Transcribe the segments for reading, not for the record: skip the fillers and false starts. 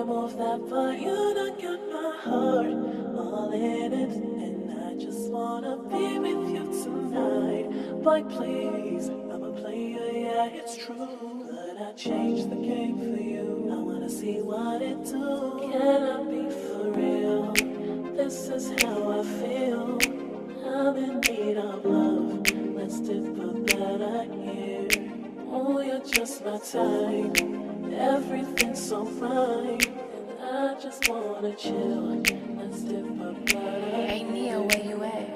you move that body, you done got my heart all in it. And I just wanna be with you tonight. Boy, please, I'm a player, yeah, it's true. But I changed the game for you. I wanna see what it do. Can I be for real? This is how I feel. I'm in need of love. Let's dip a better here. Oh, you're just my type. Everything's so right. And I just wanna chill. Let's dip a better. Hey Nia, where you at?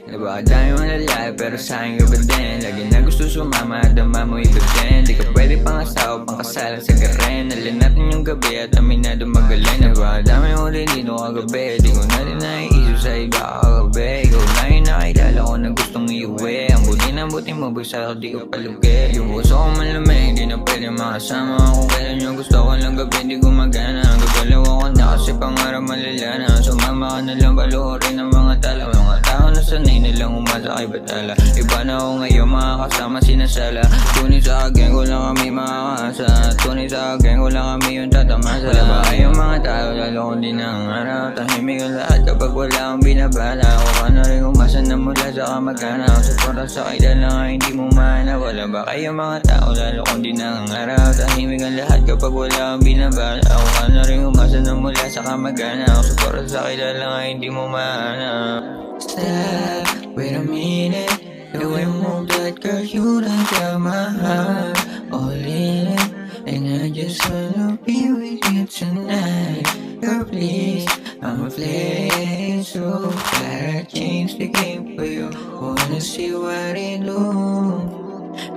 Napakadami mong lalaki pero sa'kin ka ba din? Lagi na gusto sumama at dama mo iba din. Di ka pwede pang asawa, pang kasalan sa karen. Alin natin yung gabi at aminado magaling. Napakadami mong rinino kagabi. Di ko na rin naiisip sa iba kagabi. Ikaw lang yung nakilala ko na gustong iuwi. Ang buti na buti mo, bagsa ako di ka palugi. Yung puso ko malamig, di na pwede makasama. Kung kailan yung gusto ko lang gabi, di gumagana. Gagalaw ako na kasi pangarap malala na. Sumama ka na lang, baluhurin ang mga tala. Mga tao na sanay na lang umasa kay batala. Iba na ako ngayon, mga kasama sinasala. Tunay sa akin ko lang kami makakasa. Tunay sa akin ko lang kami yung tatamasa. Wala ba kayong mga tao, lalo kung di nangarap. Tahimik ang lahat kapag wala akong binabala. Ako ka na rin umasa na mula sa kamag-anak. Supora sa kilala nga hindi mo mahanap. Wala ba kayong mga tao, lalo kung di nangarap. Tahimik ang lahat kapag wala akong binabala. Ako ka na rin umasa na mula sa kamag-anak. Supora sa kilala nga hindi mo mahanap. Stop, wait a minute. The way you move that girl, you done got my heart all in it. And I just wanna be with you tonight. Girl, please, I'm a flex. So glad I changed the game for you. Wanna see what it do.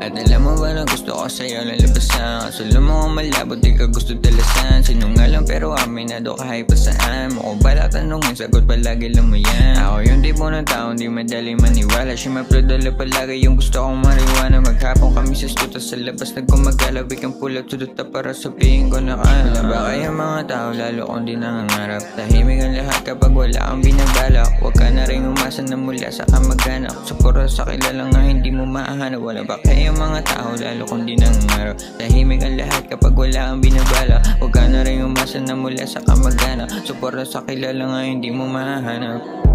At alam mo ba na gusto ko sa'yo lalabasan. Kaso alam mo kung malabo di ka gusto dalasan. Sinungalang pero aminado kahit pa saan. Mo ko bala tanongin, sagot palagi lang mo yan. Ako yung tipo ng tao hindi madali maniwala. Siya palagi yung gusto kong mariwana. Maghapon kami sa studio sa labas nagkumagala. We can pull up to the top para sabihin ko na kaya. Wala ba kaya mga tao lalo kung di nangangarap. Tahimik ang lahat kapag wala kang binabala. Huwag ka na rin umasa na mula sa kamag-anak. Supura sa kilala nga hindi mo maahanap. Wala ba kaya mga tao lalo kung di nangangarap. Tahimik ang lahat kapag wala kang binabala. Huwag ka na rin umasa na mula sa kamag-anak. Supura sa kilala nga hindi mo mahanap.